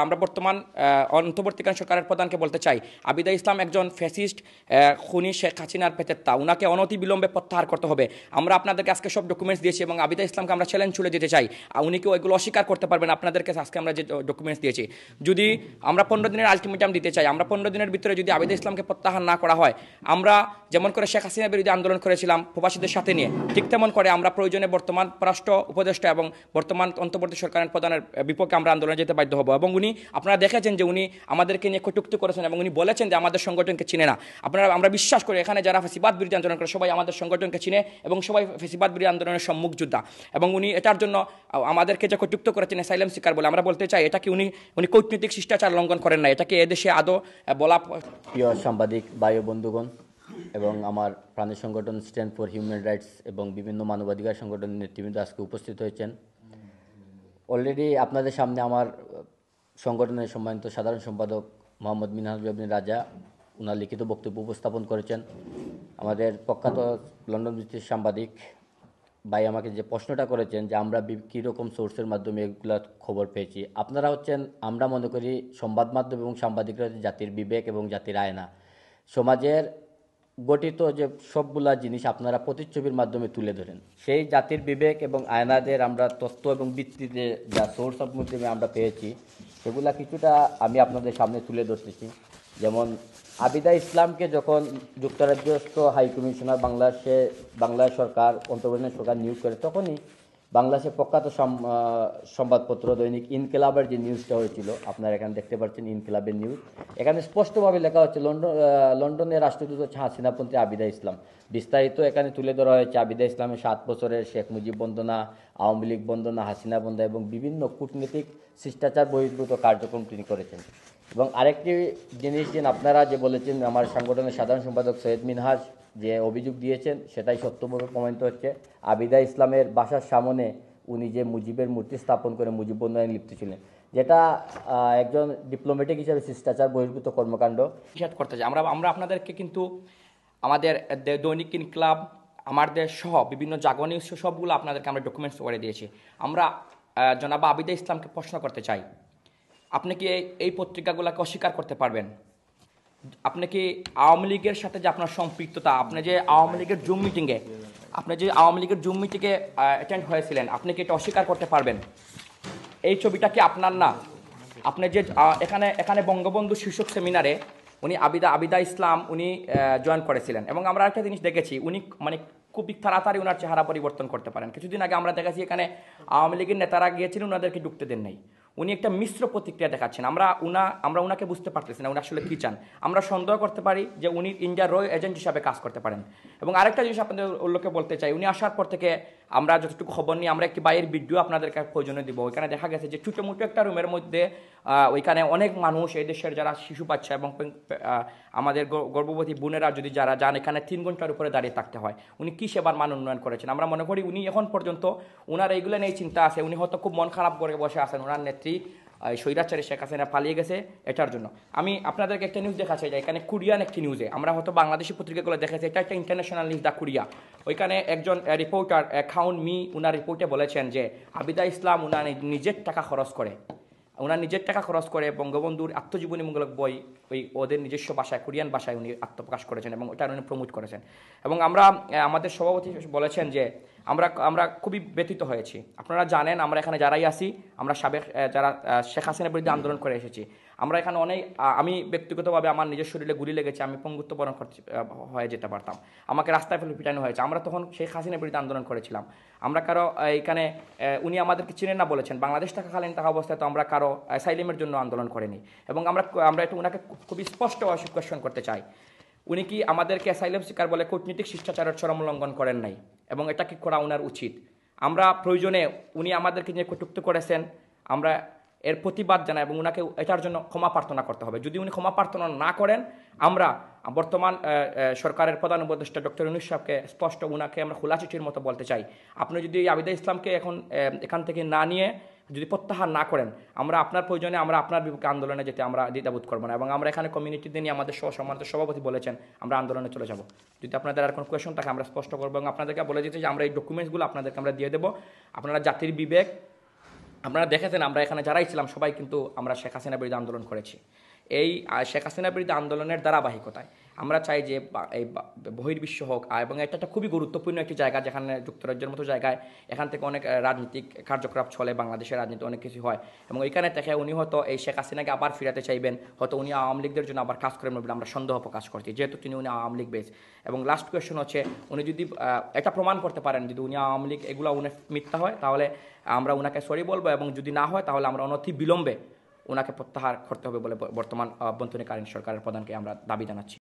আমরা বর্তমান অন্তর্বর্তীকালীন সরকারের প্রধানকে বলতে চাই, আবিদা ইসলাম একজন ফ্যাসিস্ট খুনি শেখ হাসিনার পেতেত্তা, উনাকে অনতি বিলম্বে প্রত্যাহার করতে হবে। আমরা আপনাদেরকে আজকে সব ডকুমেন্টস দিয়েছি এবং আবিদা ইসলামকে আমরা চ্যালেঞ্জ ছুড়ে দিতে চাই, উনি কি ওইগুলো অস্বীকার করতে পারবেন আপনাদেরকে আজকে আমরা যে ডকুমেন্টস দিয়েছি। যদি আমরা 15 দিনের আলটিমেটাম দিতে চাই, আমরা 15 দিনের ভিতরে যদি আবিদা ইসলামকে প্রত্যাহার না করা হয়, আমরা যেমন করে শেখ হাসিনা বিরোধী আন্দোলন করেছিলাম প্রবাসীদের সাথে নিয়ে, ঠিক তেমন করে আমরা প্রয়োজনে বর্তমান পররাষ্ট্র উপদেষ্টা এবং বর্তমান অন্তর্বর্তী সরকারের প্রধানের বিপক্ষে আমরা আন্দোলনে যেতে বাধ্য হব। এবং উনি আপনারা দেখেছেন যে উনি আমাদেরকে নিয়ে কটূক্তি করেছেন এবং উনি বলেছেন যে আমাদের সংগঠনকে চিনে না। আমরা বিশ্বাস করি এখানে যারা ফেসিবাদ বিরোধী আন্দোলন করে সবাই আমাদের সংগঠনকে চিনে এবং সবাই ফেসিবাদ বিরোধী আন্দোলনের সম্মুখ যোদ্ধা। এবং উনি এটার জন্য আমাদেরকে যে কটূক্ত করেছেন অ্যাসাইলাম শিকার বলে, আমরা বলতে চাই এটা কি উনি কূটনৈতিক শিষ্টাচার লঙ্ঘন করেন না, এটা কি এদেশে আদৌ বলা। প্রিয় সাংবাদিক ভাই ও বন্ধুগণ এবং আমার প্রাণী সংগঠন স্ট্যান্ড ফর হিউম্যান রাইটস এবং বিভিন্ন মানবাধিকার সংগঠনের নেতৃবৃন্দ আজকে উপস্থিত হয়েছেন। অলরেডি আপনাদের সামনে আমার সংগঠনের সম্মানিত সাধারণ সম্পাদক মোহাম্মদ মিনহাজুল আবেদিন রাজা ওনার লিখিত বক্তব্য উপস্থাপন করেছেন। আমাদের প্রখ্যাত লন্ডন ভিত্তিক সাংবাদিক ভাই আমাকে যে প্রশ্নটা করেছেন যে আমরা কীরকম সোর্সের মাধ্যমে এগুলো খবর পেয়েছি, আপনারা হচ্ছেন, আমরা মনে করি সংবাদ মাধ্যম এবং সাংবাদিকরা জাতির বিবেক এবং জাতির আয়না। সমাজের গঠিত যে সবগুলা জিনিস আপনারা প্রতিচ্ছবির মাধ্যমে তুলে ধরেন, সেই জাতির বিবেক এবং আয়নাদের আমরা তথ্য এবং ভিত্তিতে যা সোর্স অফ মাধ্যমে আমরা পেয়েছি সেগুলা কিছুটা আমি আপনাদের সামনে তুলে ধরতেছি। যেমন আবিদা ইসলামকে যখন যুক্তরাজ্যস্থ হাই কমিশনার বাংলাদেশ সরকার অন্তর্বর্তী সরকার নিয়োগ করে, তখনই বাংলাদেশের প্রখ্যাত সংবাদপত্র দৈনিক ইনকিলাবের যে নিউজটা হয়েছিল, আপনারা এখানে দেখতে পাচ্ছেন ইনকিলাবের নিউজ, এখানে স্পষ্টভাবে লেখা হচ্ছে লন্ডনের রাষ্ট্রদূত হচ্ছে হাসিনাপন্থী আবিদা ইসলাম। বিস্তারিত এখানে তুলে ধরা হয়েছে আবিদা ইসলামের 7 বছরের শেখ মুজিব বন্দনা, আওয়ামী লীগ বন্দনা, হাসিনা বন্দনা এবং বিভিন্ন কূটনীতিক শিষ্টাচার বহির্ভূত কার্যক্রম তিনি করেছেন। এবং আরেকটি জিনিস যে আপনারা যে বলেছেন, আমার সংগঠনের সাধারণ সম্পাদক সৈয়দ মিনহাজ যে অভিযোগ দিয়েছেন সেটাই সত্যভাবে প্রমাণিত হচ্ছে। আবিদা ইসলামের বাসার সামনে উনি যে মুজিবের মূর্তি স্থাপন করে মুজিব বন্দনায় লিপ্ত ছিলেন, যেটা একজন ডিপ্লোম্যাটিক হিসেবে শিষ্টাচার বহির্ভূত কর্মকাণ্ড নিষেধ করতে চাই। আমরা আপনাদেরকে কিন্তু আমাদের দৈনিক ইনকিলাব, আমাদের সহ বিভিন্ন জাগরণ নিউজ সবগুলো আপনাদেরকে আমরা ডকুমেন্টস করে দিয়েছি। আমরা জনাব আবিদা ইসলামকে প্রশ্ন করতে চাই, আপনি কি এই পত্রিকাগুলোকে অস্বীকার করতে পারবেন? আপনি কি আওয়ামী লীগের সাথে যে আপনার সম্পৃক্ততা, আপনি যে আওয়ামী লীগের জুম মিটিংয়ে অ্যাটেন্ড হয়েছিলেন, আপনি কি এটা অস্বীকার করতে পারবেন? এই ছবিটা কি আপনার না? আপনি যে এখানে বঙ্গবন্ধু শীর্ষক সেমিনারে উনি আবিদা ইসলাম উনি জয়েন করেছিলেন এবং আমরা একটা জিনিস দেখেছি, উনি মানে খুবই তাড়াতাড়ি ওনার চেহারা পরিবর্তন করতে পারেন। কিছুদিন আগে আমরা দেখেছি এখানে আওয়ামী লীগের নেতারা গিয়েছিলেন, ওনাদেরকে ঢুকতে দেন নাই। উনি একটা মিশ্র প্রতিক্রিয়া দেখাচ্ছেন। আমরা উনাকে বুঝতে পারতেছি না উনি আসলে কী চান। আমরা সন্দেহ করতে পারি যে উনি ইন্ডিয়ার রো এজেন্ট হিসাবে কাজ করতে পারেন। এবং আরেকটা জিনিস আপনাদের উল্লেখে বলতে চাই, উনি আসার পর থেকে আমরা যতটুকু খবর নিই, আমরা একটি বাইরের ভিডিও আপনাদেরকে প্রয়োজনে দিব। ওইখানে দেখা গেছে যে ছোটো মোটো একটা রুমের মধ্যে ওইখানে অনেক মানুষ, এই দেশের যারা শিশু বাচ্চা এবং আমাদের গর্ভবতী বোনেরা যদি যারা যান, এখানে 3 ঘন্টার উপরে দাঁড়িয়ে থাকতে হয়। উনি কী সেবার মান উন্নয়ন করেছেন? আমরা মনে করি উনি এখন পর্যন্ত ওনার এইগুলো নিয়ে চিন্তা আছে, উনি হয়তো খুব মন খারাপ করে বসে আছেন ওনার নেত্রী স্বৈরাচারী শেখ হাসিনা পালিয়ে গেছে এটার জন্য। আমি আপনাদেরকে একটা নিউজ দেখাচ্ছি, যে এখানে কোরিয়ান একটি নিউজে, আমরা হয়তো বাংলাদেশি পত্রিকাগুলো দেখেছি, এটা একটা ইন্টারন্যাশনাল নিউজ, দ্য কোরিয়া। ওইখানে একজন রিপোর্টার খাউন মি ওনার রিপোর্টে বলেছেন যে আবিদা ইসলাম ওনার নিজের টাকা খরচ করে বঙ্গবন্ধুর আত্মজীবনীমূলক বই ওই ওদের নিজস্ব ভাষায়, কোরিয়ান ভাষায় উনি আত্মপ্রকাশ করেছেন এবং ওটা উনি প্রমোট করেছেন। এবং আমাদের সভাপতি বলেছেন যে আমরা খুবই ব্যথিত হয়েছি। আপনারা জানেন আমরা এখানে যারাই আছি, আমরা যারা শেখ হাসিনার বিরুদ্ধে আন্দোলন করে এসেছি, আমরা এখানে আমি ব্যক্তিগতভাবে আমার নিজের শরীরে গুলি লেগেছে, আমি পঙ্গুত্ব বরণ হয়ে যেতে পারতাম, আমাকে রাস্তায় ফেলে পিটানো হয়েছে। আমরা তখন শেখ হাসিনার বিরুদ্ধে আন্দোলন করেছিলাম। আমরা কারো এখানে উনি আমাদেরকে চিনেন না বলেছেন, বাংলাদেশ থাকাকালীন থাকা অবস্থায় তো আমরা কারো অ্যাসাইলামের জন্য আন্দোলন করিনি। এবং আমরা একটু ওনাকে খুবই স্পষ্ট কোয়েশ্চন করতে চাই, উনি কি আমাদেরকে অ্যাসাইলাম শিকার বলে কূটনীতিক শিষ্টাচারের চরম উল্লঙ্ঘন করেন নাই? এবং এটা কি করা ওনার উচিত? আমরা প্রয়োজনে উনি আমাদেরকে যে কটূক্তি করেছেন আমরা এর প্রতিবাদ জানাই এবং ওনাকে এটার জন্য ক্ষমা প্রার্থনা করতে হবে। যদি উনি ক্ষমা প্রার্থনা না করেন, আমরা বর্তমান সরকারের প্রধান উপদেষ্টা ডক্টর ইউনূস সাহেবকে স্পষ্ট ওনাকে আমরা খোলা চিঠির মতো বলতে চাই, আপনি যদি আবিদা ইসলামকে এখান থেকে না নিয়ে যদি প্রত্যাহার না করেন, আমরা আপনার প্রয়োজনে আমরা আপনার বিপক্ষে আন্দোলনে যেতে আমরা দ্বিধাবোধ করবো না। এবং আমরা এখানে কমিউনিটিতে নিয়ে আমাদের সম্মানিত সভাপতি বলেছেন আমরা আন্দোলনে চলে যাব। যদি আপনাদের আর কোনো কোয়েশন থাকে আমরা স্পষ্ট করবো এবং আপনাদেরকে বলে দিতে যে আমরা এই ডকুমেন্টসগুলো আপনাদেরকে আমরা দিয়ে দেবো। আপনারা জাতির বিবেক, আপনারা দেখেছেন আমরা এখানে যারাই ছিলাম সবাই কিন্তু আমরা শেখ হাসিনা বিরোধী আন্দোলন করেছি। এই শেখ হাসিনা বিরোধী আন্দোলনের ধারাবাহিকতায় আমরা চাই যে বহির্বিশ্ব হোক এবং এটা একটা খুবই গুরুত্বপূর্ণ একটি জায়গা, যেখানে যুক্তরাজ্যের মতো জায়গায় এখান থেকে অনেক রাজনৈতিক কার্যকলাপ চলে, বাংলাদেশের রাজনীতি অনেক কিছু হয়, এবং এখানে থেকে উনি হয়তো এই শেখ হাসিনাকে আবার ফিরাতে চাইবেন, হয়তো উনি আওয়ামী লীগদের জন্য আবার কাজ করবেন বলে আমরা সন্দেহ প্রকাশ করছি, যেহেতু উনি আওয়ামী লীগ বেস। এবং লাস্ট কোয়েশ্চেন হচ্ছে, উনি যদি এটা প্রমাণ করতে পারেন যদি উনি আওয়ামী লীগ এগুলো উনি মিথ্যা হয়, তাহলে আমরা ওনাকে সরি বলবো, এবং যদি না হয় তাহলে আমরা অনতি বিলম্বে ওনাকে প্রত্যাহার করতে হবে বলে বর্তমান অভ্যন্তরীণ সরকারের প্রধানকে আমরা দাবি জানাচ্ছি।